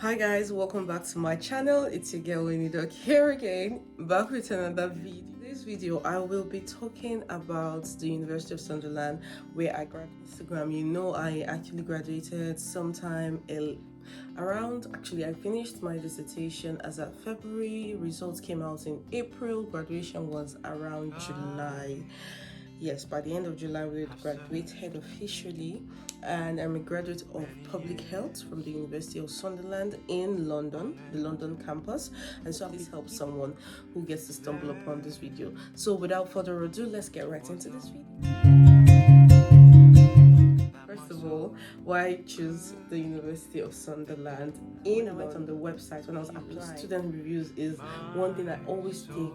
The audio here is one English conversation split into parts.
Hi guys, welcome back to my channel. It's your girl Winnie Duck here again, back with another video. In this video I will be talking about the University of Sunderland where I graduated. Instagram, you know, I actually graduated sometime around, actually I finished my dissertation as of February, results came out in April, graduation was around July. Yes, by the end of July we graduated officially, and I'm a graduate of public health from the University of Sunderland in London, the London campus, and so please help someone who gets to stumble upon this video. So without further ado, let's get right into this video. First of all, why choose the University of Sunderland? When I went on the website when I was applying, student reviews is one thing I always take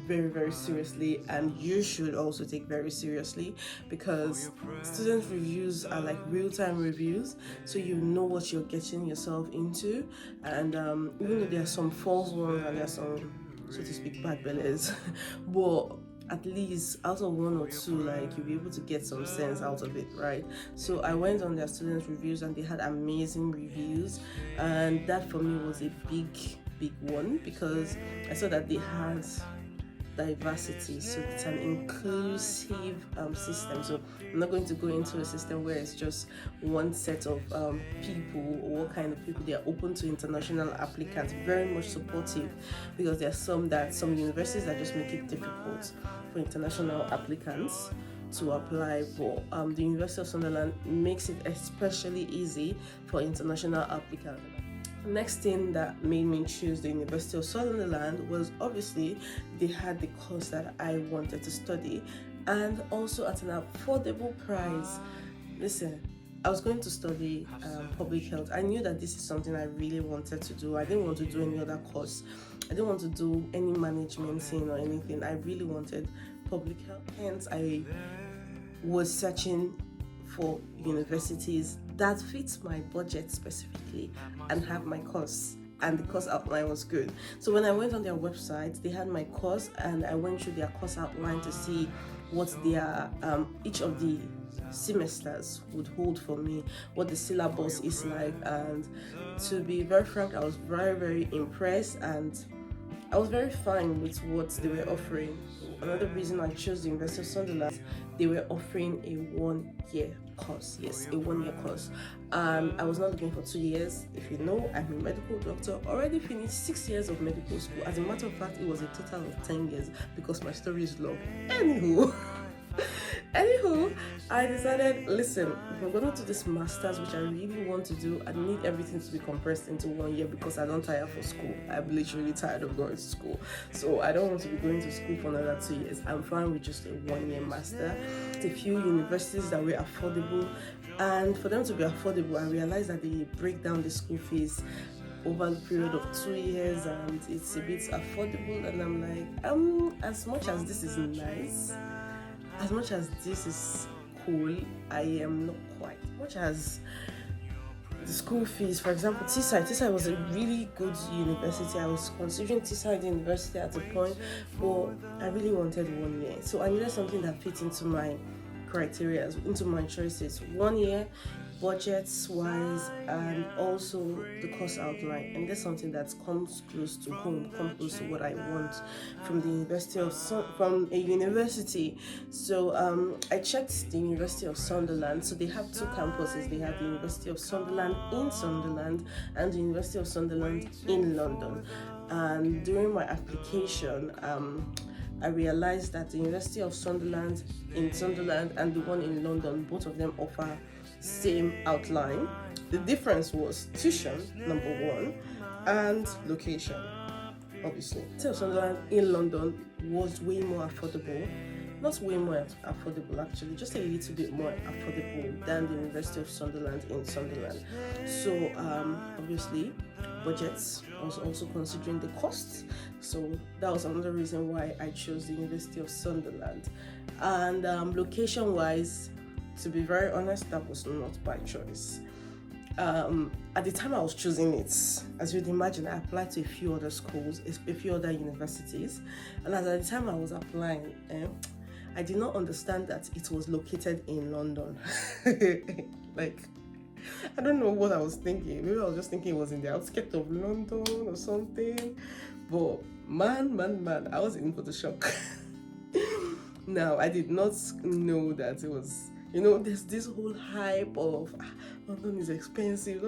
very seriously, and you should also take very seriously, because student reviews are like real-time reviews, so you know what you're getting yourself into. And even though there are some false ones and there are some, so to speak, bad bellers, but at least out of one or two, like, you'll be able to get some sense out of it, right? So I went on their student reviews and they had amazing reviews, and that for me was a big one, because I saw that they had diversity, so it's an inclusive system. So I'm not going to go into a system where it's just one set of people, or what kind of people. They are open to international applicants, very much supportive, because there are some universities that just make it difficult for international applicants to apply, but the University of Sunderland makes it especially easy for international applicants. Next thing that made me choose the University of Sunderland was obviously they had the course that I wanted to study, and also at an affordable price. Listen, I was going to study public health. I knew that this is something I really wanted to do. I didn't want to do any other course. I didn't want to do any management thing or anything. I really wanted public health. Hence, I was searching for universities that fits my budget specifically and have my course, and the course outline was good. So when I went on their website, they had my course, and I went through their course outline to see what their each of the semesters would hold for me, what the syllabus is like. And to be very frank, I was very impressed, and I was very fine with what they were offering. Another reason I chose the University of Sunderland, they were offering a 1-year course. Yes, a 1-year course. I was not looking for 2 years. If you know, I'm a medical doctor, already finished 6 years of medical school. As a matter of fact, it was a total of 10 years because my story is long. Anywho, I decided, listen, if I'm going to do this master's, which I really want to do, I need everything to be compressed into 1 year, because I don't tire for school. I'm literally tired of going to school. So I don't want to be going to school for another 2 years. I'm fine with just a 1-year master. A few universities that were affordable, and for them to be affordable, I realized that they break down the school fees over the period of 2 years, and it's a bit affordable. And I'm like, as much as this is nice, as much as this is cool, I am not quite. As much as the school fees, for example, TSI was a really good university. I was considering TSI University at a point, but I really wanted 1 year. So I needed something that fit into my criteria, into my choices. 1 year, budgets wise, and also the course outline. And that's something that comes close to home, comes close to what I want from the from a university. So I checked the University of Sunderland. So they have two campuses. They have the University of Sunderland in Sunderland and the University of Sunderland in London. And during my application, I realized that the University of Sunderland in Sunderland and the one in London, both of them offer same outline. The difference was tuition, number one, and location. Obviously, the University of Sunderland in London was way more affordable. Not way more affordable, actually, just a little bit more affordable than the University of Sunderland in Sunderland. So obviously, budgets was also considering the costs. So that was another reason why I chose the University of Sunderland. And location-wise, to be very honest, that was not by choice. At the time I was choosing it, as you'd imagine, I applied to a few other schools, a few other universities, and at the time I was applying, I did not understand that it was located in London. Like, I don't know what I was thinking. Maybe I was just thinking it was in the outskirts of London or something. But man, I was in for the shock. Now, I did not know that it was, there's this whole hype of London is expensive.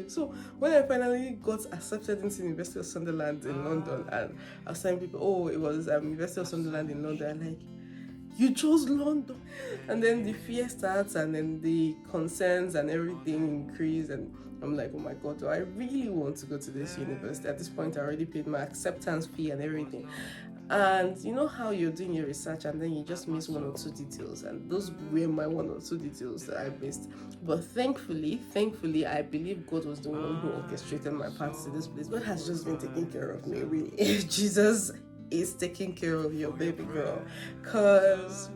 So when I finally got accepted into University of Sunderland in London, and I was telling people, oh, it was University of Sunderland in London, I'm like, you chose London. And then the fear starts, and then the concerns and everything increase, and I'm like, oh my god, do I really want to go to this university? At this point I already paid my acceptance fee and everything. And you know how you're doing your research and then you just miss one or two details, and those were my one or two details that I missed. But thankfully, I believe God was the one who orchestrated my path to this place. God has just been taking care of me, really. Jesus is taking care of your baby girl, because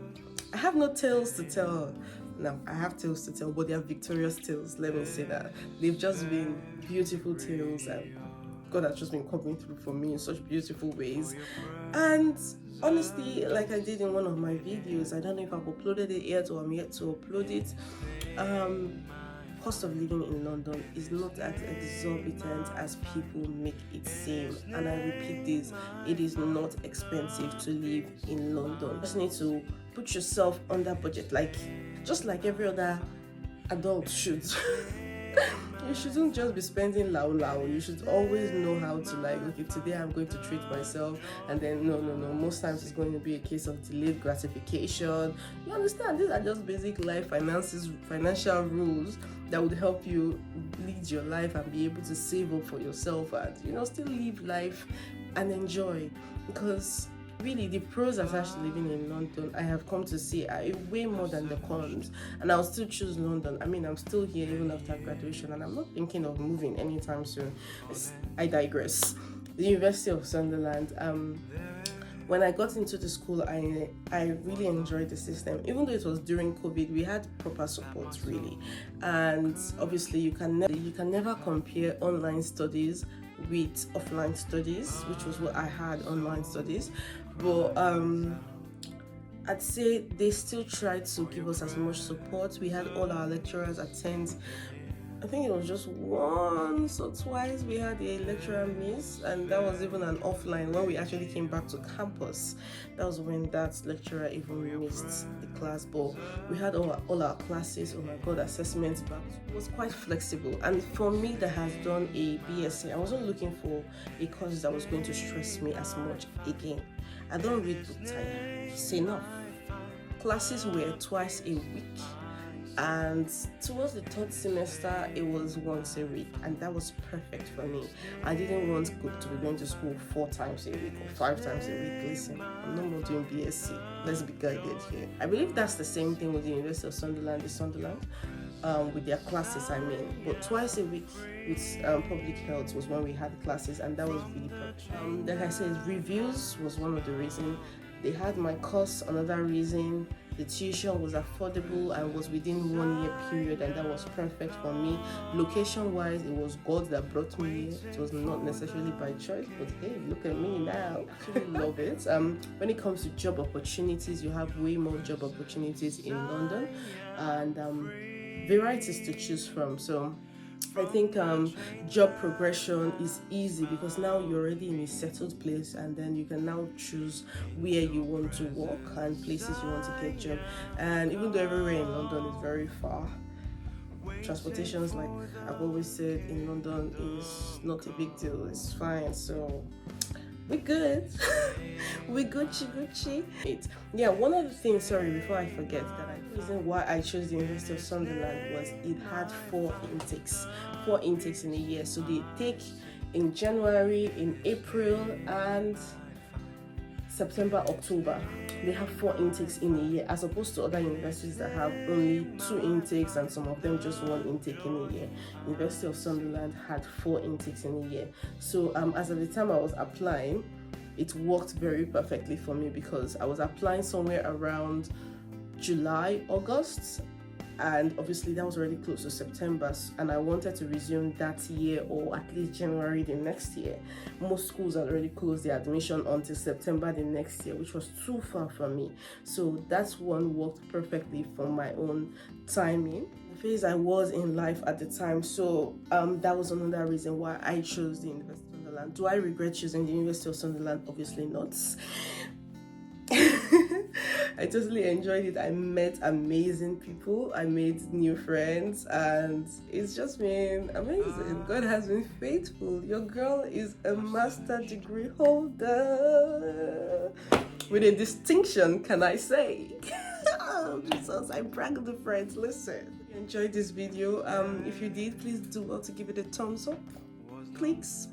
I have no tales to tell. No, I have tales to tell, but they are victorious tales. Let me say that. They've just been beautiful tales, and God has just been coming through for me in such beautiful ways. And honestly, like I did in one of my videos, I don't know if I've uploaded it yet or I'm yet to upload it. Cost of living in London is not as exorbitant as people make it seem. And I repeat this, it is not expensive to live in London. You just need to put yourself under budget, just like every other adult should. You shouldn't just be spending lao. You should always know how to, okay, today I'm going to treat myself, and then no. Most times it's going to be a case of delayed gratification. You understand? These are just basic financial rules that would help you lead your life and be able to save up for yourself and, still live life and enjoy. Because really, the pros attached to living in London, I have come to see, are way more than the cons. And I'll still choose London. I mean, I'm still here even after graduation, and I'm not thinking of moving anytime soon. I digress. The University of Sunderland. When I got into the school, I really enjoyed the system. Even though it was during COVID, we had proper support, really. And obviously, you can never compare online studies with offline studies, which was what I had, online studies. But I'd say they still tried to give us as much support. We had all our lecturers attend. I think it was just once or twice we had a lecturer miss, and that was even an offline. When we actually came back to campus, that was when that lecturer even missed the class. But we had all our classes, oh my god, assessments back. It was quite flexible. And for me that has done a BSc, I wasn't looking for a course that was going to stress me as much again. I don't read book time. It's enough. Classes were twice a week. And towards the third semester, it was once a week, and that was perfect for me. I didn't want to be going to school 4 times a week or 5 times a week. Listen, I'm no more doing BSc. Let's be guided here. I believe that's the same thing with the University of Sunderland, with their classes, But twice a week with public health was when we had classes, and that was really perfect. Like I said, reviews was one of the reasons. They had my course, another reason. The tuition was affordable and was within 1 year period, and that was perfect for me. Location wise, it was God that brought me here. It was not necessarily by choice, but hey, look at me now. I actually love it. When it comes to job opportunities, you have way more job opportunities in London, and varieties to choose from. So I think job progression is easy because now you're already in a settled place, and then you can now choose where you want to work and places you want to get job. And even though everywhere in London is very far, transportations, like I've always said, in London is not a big deal. It's fine. So we're good. We're Gucci. Yeah, one of the things, sorry, before I forget, the reason why I chose the University of Sunderland was it had 4 intakes in a year. So they take in January, in April, and September, October. They have 4 intakes in a year, as opposed to other universities that have only 2 intakes and some of them just 1 intake in a year. University of Sunderland had 4 intakes in a year. So as of the time I was applying, it worked very perfectly for me because I was applying somewhere around July, August, and obviously that was already close to September, and I wanted to resume that year or at least January the next year. Most schools had already closed their admission until September the next year, which was too far from me. So that one worked perfectly for my own timing. phase I was in life at the time. So that was another reason why I chose the University of Sunderland. Do I regret choosing the University of Sunderland? Obviously not. I totally enjoyed it. I met amazing people, I made new friends, and it's just been amazing. God has been faithful. Your girl is a master degree holder with a distinction, can I say? Oh, Jesus, I brag the friends. Listen, if you enjoyed this video, if you did, please do well to give it a thumbs up. Please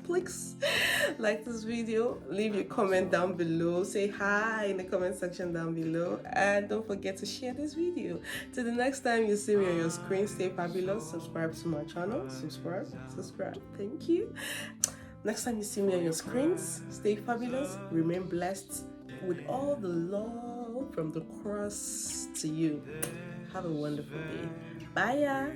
like this video, leave your comment down below, say hi in the comment section down below, and don't forget to share this video. Till the next time you see me on your screen, stay fabulous. Subscribe to my channel. Subscribe. Thank you. Next time you see me on your screens, stay fabulous, remain blessed with all the love from the cross to you. Have a wonderful day. Bye.